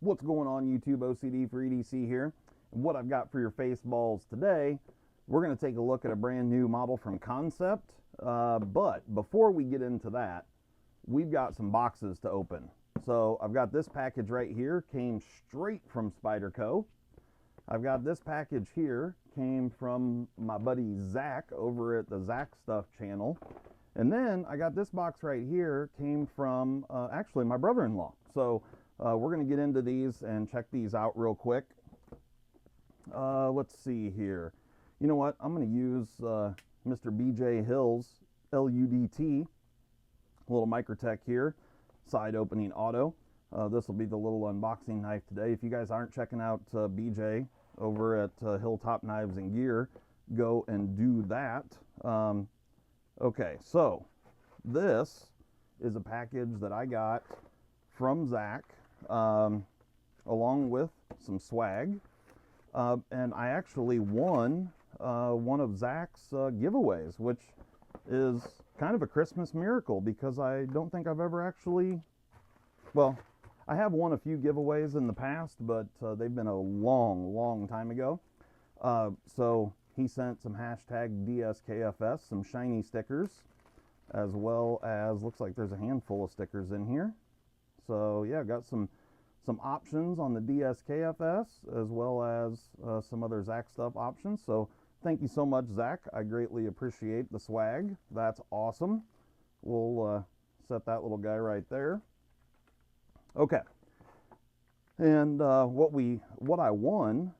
What's going on YouTube? OCD for EDC here. And what I've got for your face balls today, we're going to take a look at a brand new model from Kansept. But before we get into that, we've got some boxes to open. So I've got this package right here, came straight from Spyderco. I've got this package here, came from my buddy Zach over at the Zach Stuff channel. And then I got this box right here, came from actually my brother-in-law. So we're going to get into these and check these out real quick. Let's see here. You know what? I'm going to use Mr. BJ Hill's LUDT, a little Microtech here, side opening auto. This will be the little unboxing knife today. If you guys aren't checking out BJ over at Hilltop Knives and Gear, go and do that. Okay, so this is a package that I got from Zach, along with some swag, and I actually won one of Zach's giveaways, which is kind of a Christmas miracle because I don't think I've ever actually, well, I have won a few giveaways in the past, but they've been a long time ago. So he sent some hashtag DSKFS, some shiny stickers, as well as, looks like there's a handful of stickers in here. So yeah, got some options on the DSKFS, as well as some other Zach Stuff options. So thank you so much, Zach. I greatly appreciate the swag. That's awesome. We'll set that little guy right there. Okay. And what I won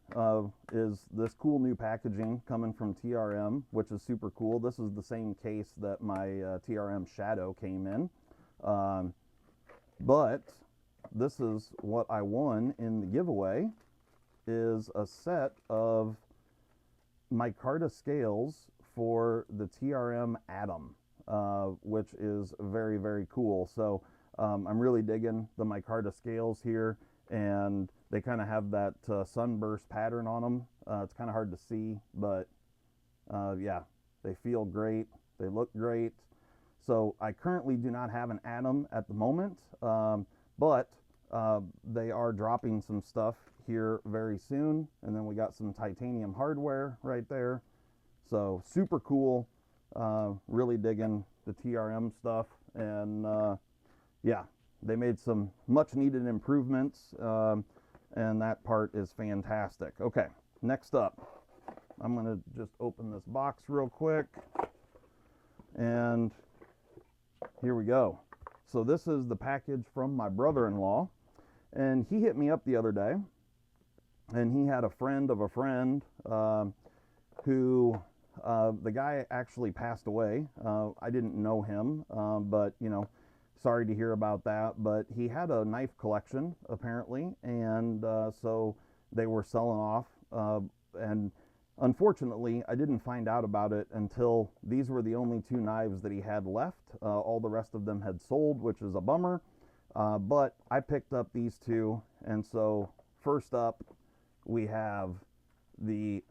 is this cool new packaging coming from TRM, which is super cool. This is the same case that my TRM Shadow came in. But this is what I won in the giveaway, is a set of micarta scales for the TRM Atom, which is very cool. So I'm really digging the micarta scales here, and they kind of have that sunburst pattern on them. It's kind of hard to see, but yeah, they feel great, they look great. So I currently do not have an Atom at the moment, but they are dropping some stuff here very soon. And then we got some titanium hardware right there. So super cool, really digging the TRM stuff. And yeah, they made some much needed improvements, and that part is fantastic. Okay, next up, I'm going to just open this box real quick, and here we go. So this is the package from my brother-in-law, and he hit me up the other day, and he had a friend of a friend who, the guy actually passed away. I didn't know him, but you know, sorry to hear about that. But he had a knife collection apparently, and so they were selling off, and unfortunately I didn't find out about it until these were the only two knives that he had left. All the rest of them had sold, which is a bummer, but I picked up these two. And so first up we have the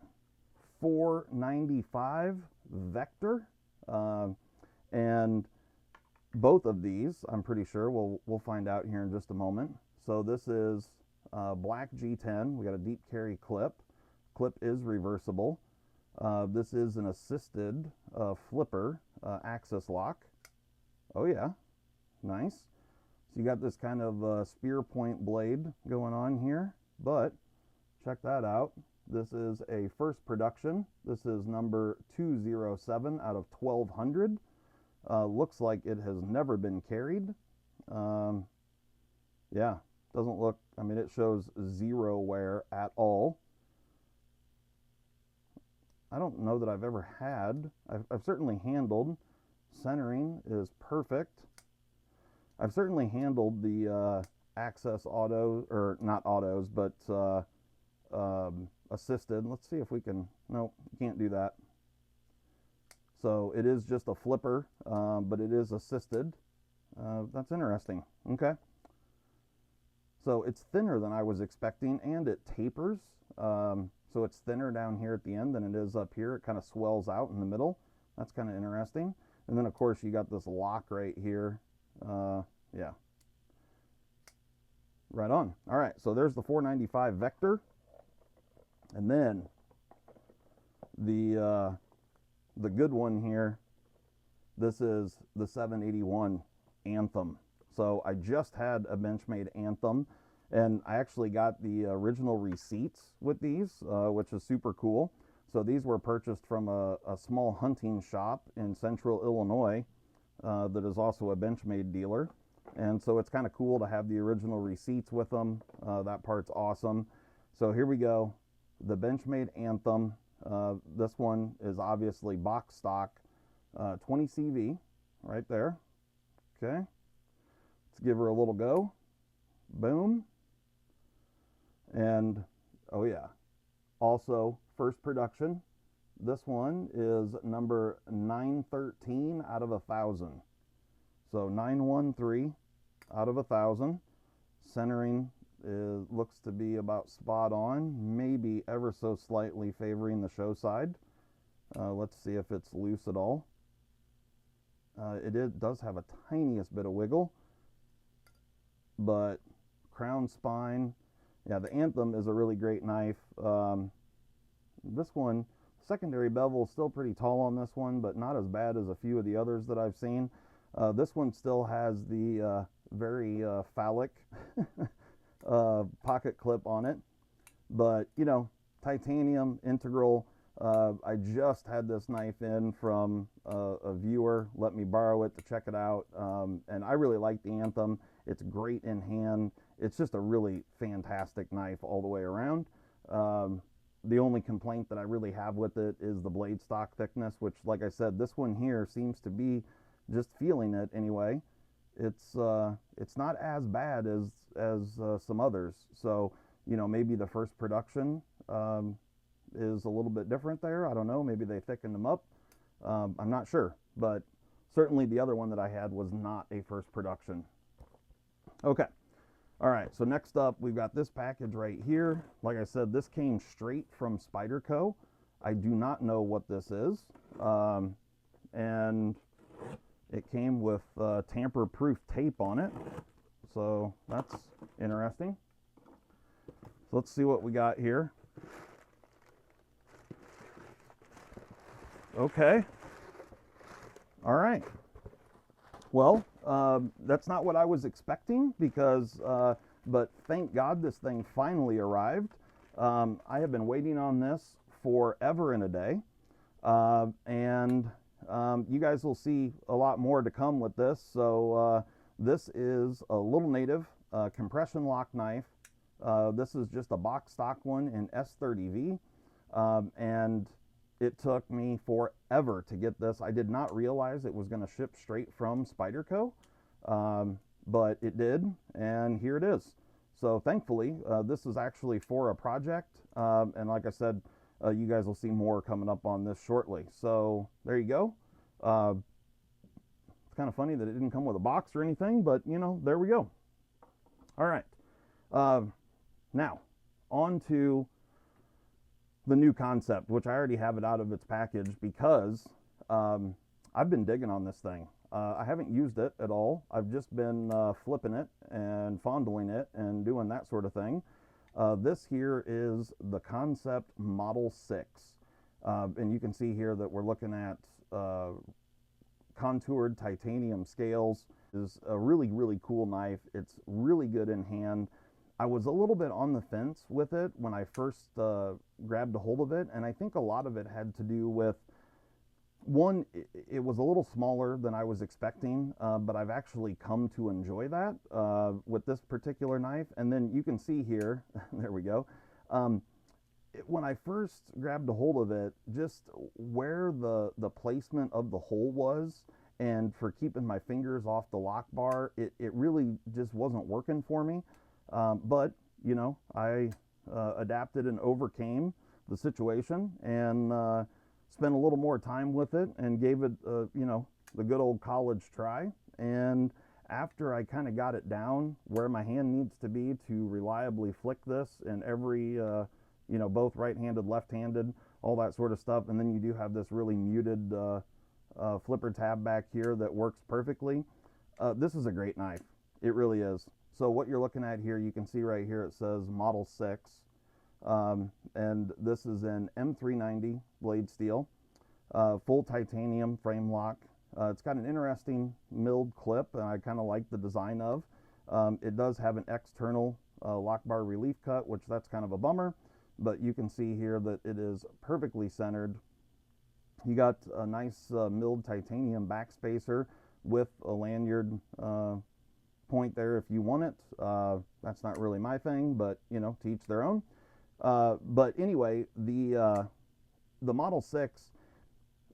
495 Vector, and both of these, I'm pretty sure, we'll find out here in just a moment. So this is black G10. We got a deep carry clip. Clip is reversible. This is an assisted flipper axis lock. Oh yeah, nice. So you got this kind of spear point blade going on here, but check that out. This is a first production. This is number 207 out of 1200. Looks like it has never been carried. Yeah, doesn't look, I mean, it shows zero wear at all. I don't know that I've ever had, I've certainly handled, centering is perfect. I've certainly handled the access auto, or not autos, but assisted. Let's see if we can, no, you can't do that. So it is just a flipper, but it is assisted. That's interesting. Okay. So it's thinner than I was expecting, and it tapers. So it's thinner down here at the end than it is up here. It kind of swells out in the middle. That's kind of interesting. And then of course you got this lock right here. Yeah. Right on. All right, so there's the 495 Vector, and then the good one here. This is the 781 Anthem. So I just had a Benchmade Anthem, and I actually got the original receipts with these, which is super cool. So these were purchased from a small hunting shop in central Illinois that is also a Benchmade dealer. And so it's kind of cool to have the original receipts with them. That part's awesome. So here we go. The Benchmade Anthem. This one is obviously box stock, 20 CV right there. Okay. Let's give her a little go. Boom. And oh yeah. Also, first production. This one is number 913 out of 1,000. So 913 out of 1,000. Centering looks to be about spot on, maybe ever so slightly favoring the show side. Let's see if it's loose at all. It does have a tiniest bit of wiggle, but crown spine. Yeah, the Anthem is a really great knife. This one, secondary bevel is still pretty tall on this one, but not as bad as a few of the others that I've seen. This one still has the very phallic pocket clip on it, but you know, titanium integral. I just had this knife in from a viewer, let me borrow it to check it out, and I really like the Anthem. It's great in hand. It's just a really fantastic knife all the way around. The only complaint that I really have with it is the blade stock thickness, which, like I said, this one here seems to be, just feeling it anyway, it's not as bad as some others. So, you know, maybe the first production is a little bit different there. I don't know. Maybe they thickened them up. I'm not sure, but certainly the other one that I had was not a first production. Okay. All right. So next up, we've got this package right here. Like I said, this came straight from Spyderco. I do not know what this is. And it came with tamper-proof tape on it. So that's interesting. So let's see what we got here. Okay. All right. Well, that's not what I was expecting because, but thank God this thing finally arrived. I have been waiting on this forever and a day. And you guys will see a lot more to come with this. So this is a Little Native compression lock knife. This is just a box stock one in S30V. And it took me forever to get this. I did not realize it was going to ship straight from Spyderco, but it did, and here it is. So thankfully, this is actually for a project, and like I said, you guys will see more coming up on this shortly. So there you go. It's kind of funny that it didn't come with a box or anything, but you know, there we go. All right. Now, on to the new Kansept, which I already have it out of its package because I've been digging on this thing. I haven't used it at all. I've just been flipping it and fondling it and doing that sort of thing. This here is the Kansept Model 6. And you can see here that we're looking at contoured titanium scales. It's a really, really cool knife. It's really good in hand. I was a little bit on the fence with it when I first grabbed a hold of it, and I think a lot of it had to do with, one, it was a little smaller than I was expecting, but I've actually come to enjoy that with this particular knife. And then you can see here, there we go, when I first grabbed a hold of it, just where the placement of the hole was, and for keeping my fingers off the lock bar, it really just wasn't working for me. But, you know, I adapted and overcame the situation and spent a little more time with it and gave it, you know, the good old college try. And after I kind of got it down where my hand needs to be to reliably flick this in every, you know, both right-handed, left-handed, all that sort of stuff. And then you do have this really muted flipper tab back here that works perfectly. This is a great knife. It really is. So what you're looking at here, you can see right here, it says Model 6. And this is in M390 blade steel, full titanium frame lock. It's got an interesting milled clip, and I kind of like the design of. It does have an external lock bar relief cut, which that's kind of a bummer, but you can see here that it is perfectly centered. You got a nice milled titanium backspacer with a lanyard point there if you want it. That's not really my thing, but you know, to each their own. But anyway, the Model 6,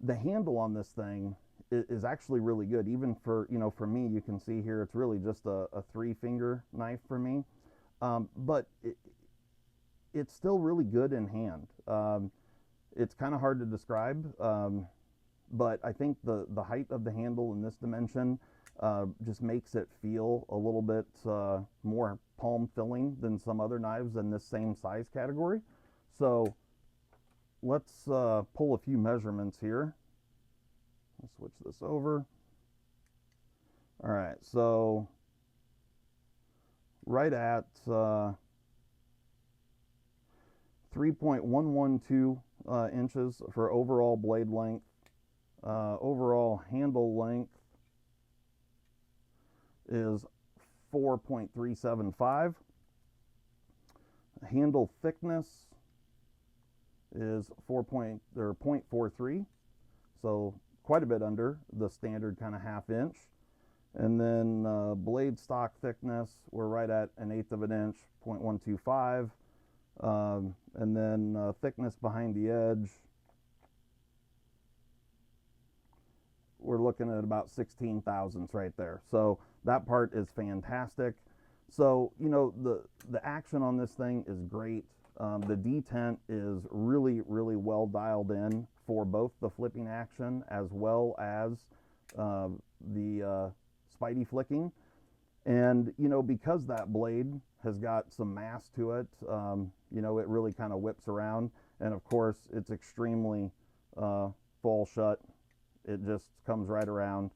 the handle on this thing is actually really good. Even for, you know, for me, you can see here, it's really just a 3-finger knife for me. But it's still really good in hand. It's kind of hard to describe, but I think the height of the handle in this dimension just makes it feel a little bit more palm filling than some other knives in this same size category. So let's pull a few measurements here. Let's switch this over. All right, so right at 3.112 inches for overall blade length. Overall handle length is 4.375. Handle thickness is 0.43, so quite a bit under the standard kind of 1/2 inch. And then blade stock thickness, we're right at 1/8 of an inch, 0.125. And then thickness behind the edge, we're looking at about 16 thousandths right there. So that part is fantastic. So, you know, the action on this thing is great. The detent is really, really well dialed in for both the flipping action as well as the spidey flicking. And, you know, because that blade has got some mass to it, you know, it really kind of whips around. And of course, it's extremely fall shut. It just comes right around,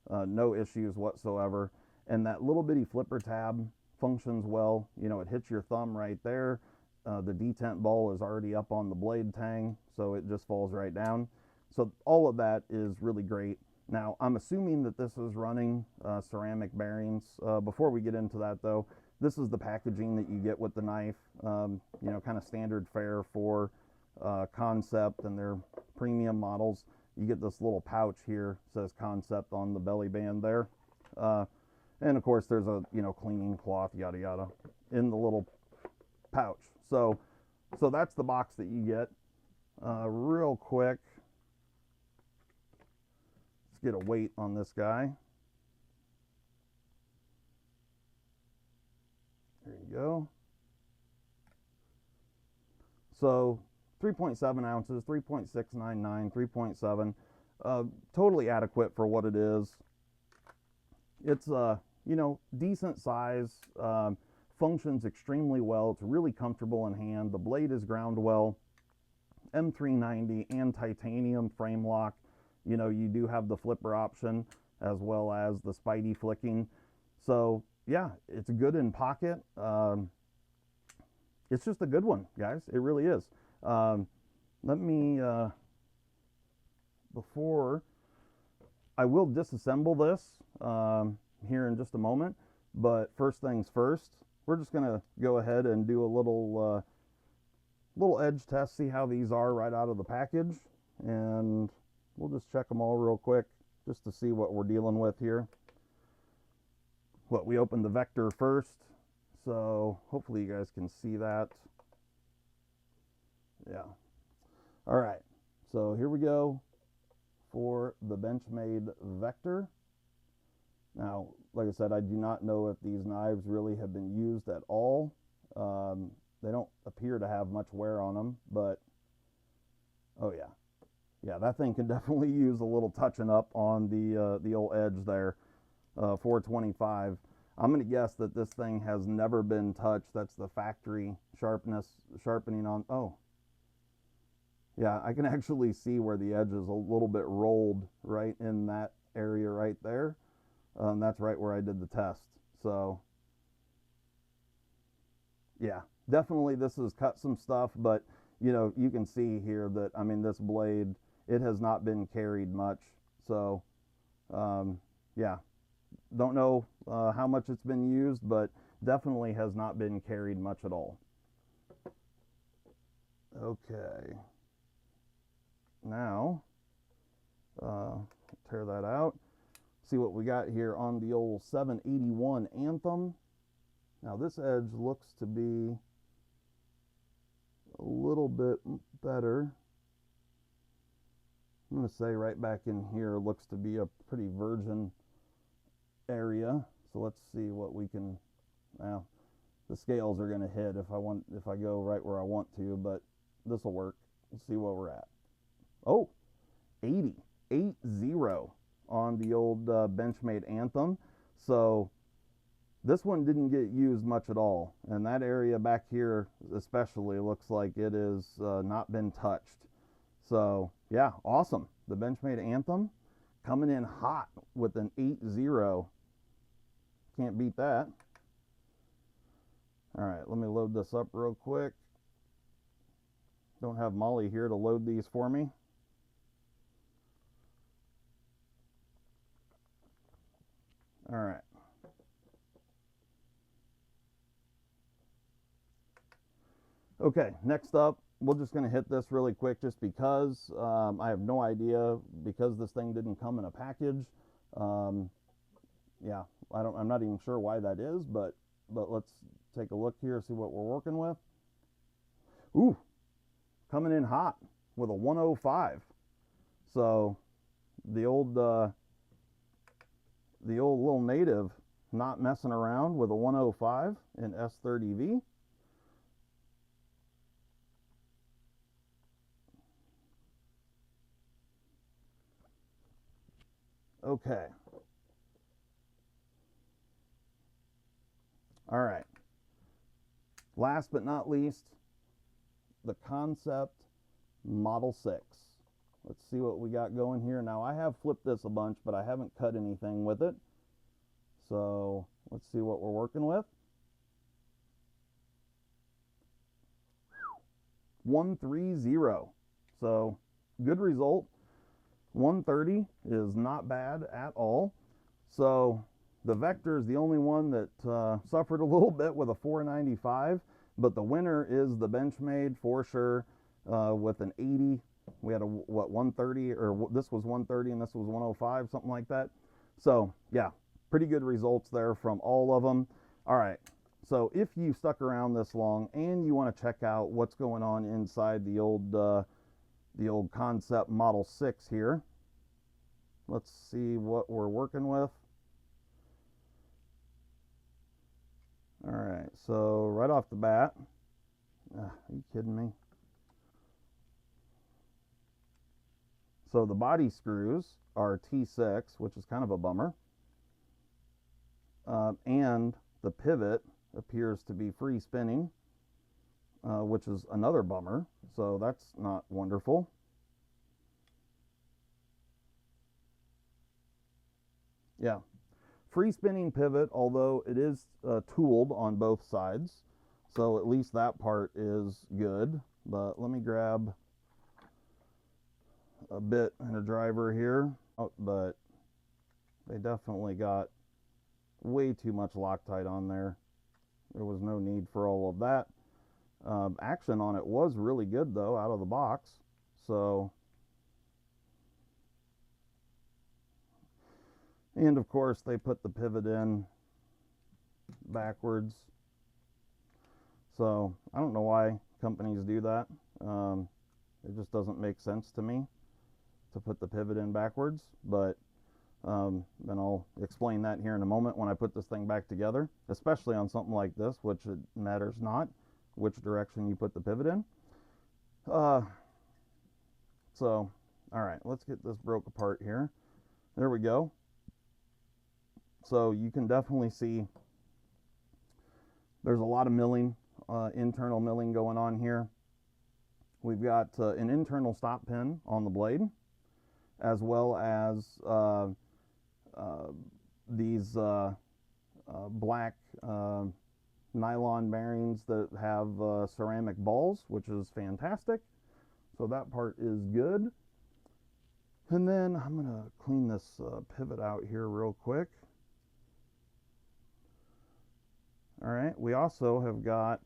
no issues whatsoever. And that little bitty flipper tab functions well. You know, it hits your thumb right there. The detent ball is already up on the blade tang, so it just falls right down. So all of that is really great. Now, I'm assuming that this is running ceramic bearings. Before we get into that, though, this is the packaging that you get with the knife. You know, kind of standard fare for Kansept and their premium models. You get this little pouch here, says Kansept on the belly band there. And of course, there's a, you know, cleaning cloth, yada yada, in the little pouch. So that's the box that you get. Real quick, let's get a weight on this guy. There you go. So 3.7 ounces, 3.699, 3.7, totally adequate for what it is. It's you know, decent size, functions extremely well. It's really comfortable in hand. The blade is ground well. M390 and titanium frame lock. You know, you do have the flipper option as well as the spidey flicking. So yeah, it's good in pocket. It's just a good one, guys. It really is. Let me, before, I will disassemble this here in just a moment, but first things first, we're just going to go ahead and do a little edge test, see how these are right out of the package, and we'll just check them all real quick just to see what we're dealing with here. We opened the Vector first, so hopefully you guys can see that. Yeah. All right, so here we go for the Benchmade Vector. Now, like I said, I do not know if these knives really have been used at all. They don't appear to have much wear on them, but oh yeah. Yeah, that thing can definitely use a little touching up on the old edge there. 425. I'm going to guess that this thing has never been touched. That's the factory sharpening on. Oh, yeah, I can actually see where the edge is a little bit rolled right in that area right there. That's right where I did the test. So Yeah, definitely this has cut some stuff, but you know, you can see here that, I mean, this blade, it has not been carried much. So, yeah, don't know how much it's been used, but definitely has not been carried much at all. Okay, now tear that out. See what we got here on the old 781 Anthem. Now this edge looks to be a little bit better. I'm going to say right back in here looks to be a pretty virgin area. So let's see what we can, well, the scales are going to hit if I go right where I want to, but this will work. Let's see what we're at. Oh, 80 on the old Benchmade Anthem. So this one didn't get used much at all, and that area back here especially looks like it is not been touched. So yeah, awesome. The Benchmade Anthem coming in hot with an 8-0. Can't beat that. All right, let me load this up real quick. Don't have Molly here to load these for me. All right. Okay, next up, we're just going to hit this really quick just because I have no idea, because this thing didn't come in a package. Yeah, I'm not even sure why that is, but let's take a look here, see what we're working with. Ooh, coming in hot with a 105. So the old little native not messing around with a 105 in S30V. Okay. All right. Last but not least, the Kansept Model 6. Let's see what we got going here. Now, I have flipped this a bunch, but I haven't cut anything with it. So let's see what we're working with. 130. So good result. 130 is not bad at all. So the Vector is the only one that suffered a little bit with a 495, but the winner is the Benchmade for sure with an 80. We had a, what, 130, or this was 130 and this was 105, something like that. So yeah, pretty good results there from all of them. All right, so if you stuck around this long and you want to check out what's going on inside the old Kansept Model 6 here, let's see what we're working with. All right, so right off the bat, are you kidding me? So the body screws are T6, which is kind of a bummer. And the pivot appears to be free spinning, which is another bummer. So that's not wonderful. Yeah, free spinning pivot, although it is tooled on both sides. So at least that part is good. But let me grab a bit and a driver here. Oh, but they definitely got way too much Loctite on there. There was no need for all of that. Action on it was really good though, out of the box. So, and of course they put the pivot in backwards. So I don't know why companies do that. It just doesn't make sense to me to put the pivot in backwards, but then I'll explain that here in a moment when I put this thing back together, especially on something like this, which it matters not which direction you put the pivot in. So, all right, let's get this broke apart here. There we go. So you can definitely see there's a lot of milling, internal milling going on here. We've got an internal stop pin on the blade, as well as these black nylon bearings that have ceramic balls, which is fantastic. So that part is good. And then I'm going to clean this pivot out here real quick. All right, we also have got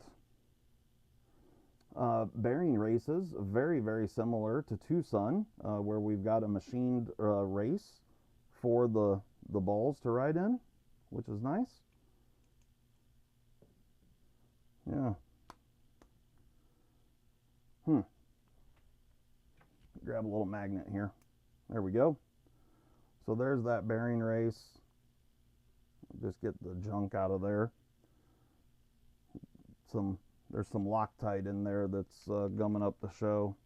bearing races, very, very similar to Tucson, where we've got a machined race for the balls to ride in, which is nice. Yeah. Grab a little magnet here. There we go. So there's that bearing race. Just get the junk out of there. There's some Loctite in there that's gumming up the show.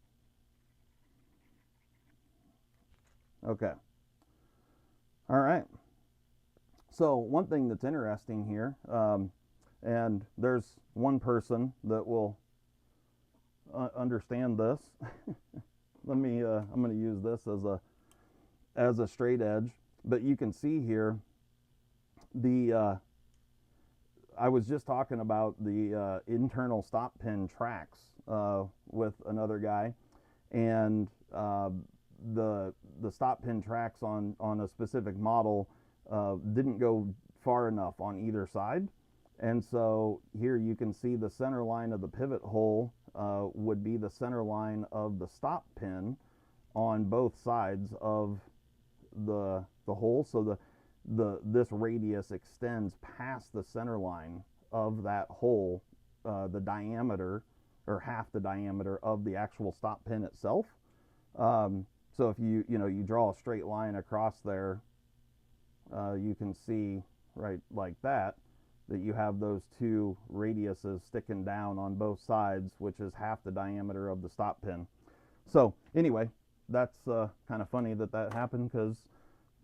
Okay. All right. So one thing that's interesting here, and there's one person that will understand this. I'm going to use this as a straight edge, but you can see here I was just talking about the internal stop pin tracks with another guy, and the stop pin tracks on a specific model didn't go far enough on either side, and so here you can see the center line of the pivot hole would be the center line of the stop pin on both sides of the hole. So this radius extends past the center line of that hole, the diameter or half the diameter of the actual stop pin itself. So if you draw a straight line across there, you can see right like that you have those two radiuses sticking down on both sides, which is half the diameter of the stop pin. So anyway, that's kind of funny that happened, because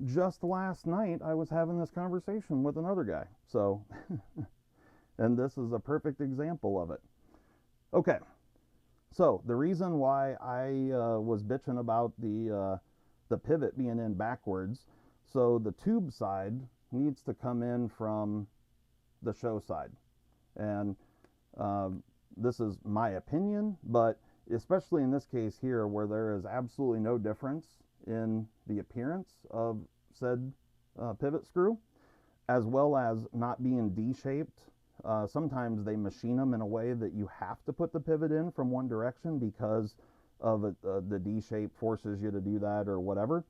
just last night I was having this conversation with another guy. So, and this is a perfect example of it. Okay, so the reason why I was bitching about the pivot being in backwards, so the tube side needs to come in from the show side, and this is my opinion, but especially in this case here, where there is absolutely no difference in the appearance of said pivot screw, as well as not being D-shaped. Sometimes they machine them in a way that you have to put the pivot in from one direction because of the D shape forces you to do that or whatever.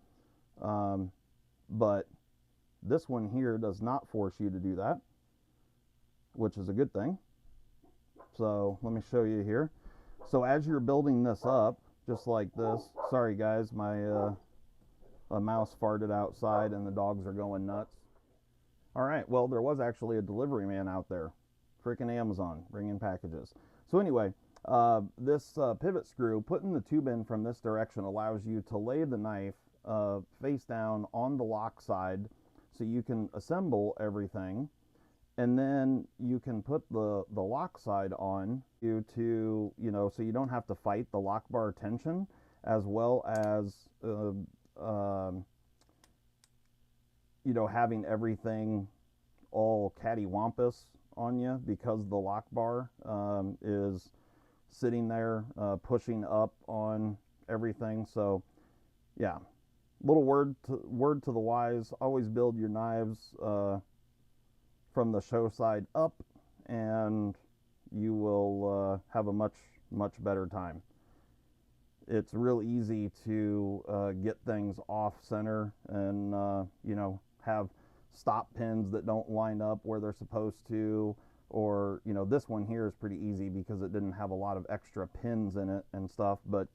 But this one here does not force you to do that, which is a good thing. So let me show you here. So as you're building this up, just like this, sorry guys, my a mouse farted outside and the dogs are going nuts. All right, well, there was actually a delivery man out there, freaking Amazon, bringing packages. So anyway, this pivot screw, putting the tube in from this direction allows you to lay the knife face down on the lock side, so you can assemble everything, and then you can put the lock side on so you don't have to fight the lock bar tension, as well as having everything all cattywampus on you, because the lock bar is sitting there pushing up on everything. So yeah, little word to the wise: always build your knives from the show side up, and you will have a much better time. It's real easy to get things off center and have stop pins that don't line up where they're supposed to, or this one here is pretty easy because it didn't have a lot of extra pins in it and stuff, but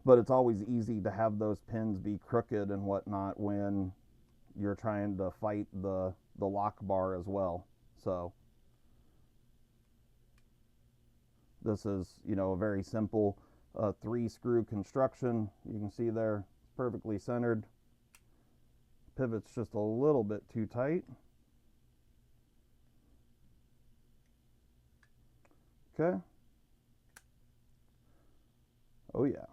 it's always easy to have those pins be crooked and whatnot when you're trying to fight the lock bar as well. So this is a very simple 3-screw construction. You can see there, perfectly centered. Pivot's just a little bit too tight. Okay. Oh yeah,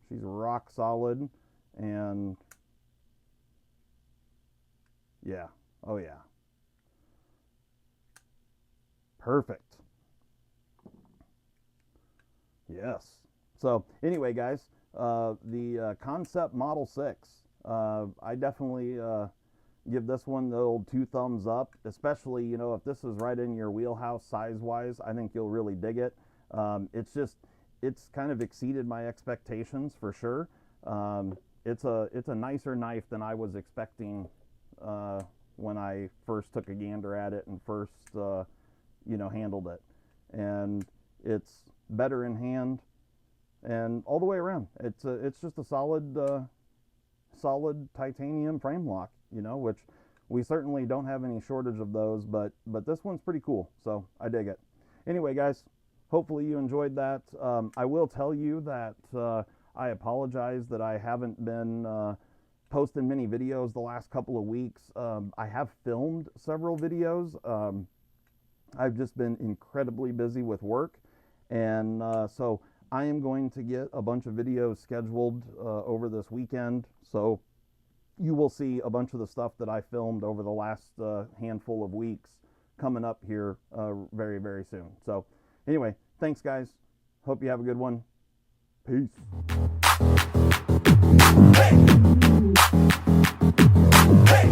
she's rock solid, and yeah, oh yeah. Perfect. Yes. So anyway, guys, the Kansept Model 6, I definitely give this one the old 2 thumbs up, especially, you know, if this is right in your wheelhouse size-wise. I think you'll really dig it. It's kind of exceeded my expectations for sure. It's a nicer knife than I was expecting when I first took a gander at it and first, you know, handled it. And it's better in hand and all the way around. It's just a solid titanium frame lock, you know, which we certainly don't have any shortage of those, but this one's pretty cool, so I dig it. Anyway, guys, hopefully you enjoyed that. I will tell you that I apologize that I haven't been posting many videos the last couple of weeks. I have filmed several videos. I've just been incredibly busy with work, and so I am going to get a bunch of videos scheduled over this weekend, so you will see a bunch of the stuff that I filmed over the last handful of weeks coming up here very, very soon. So anyway, thanks guys. Hope you have a good one. Peace. Hey. Hey.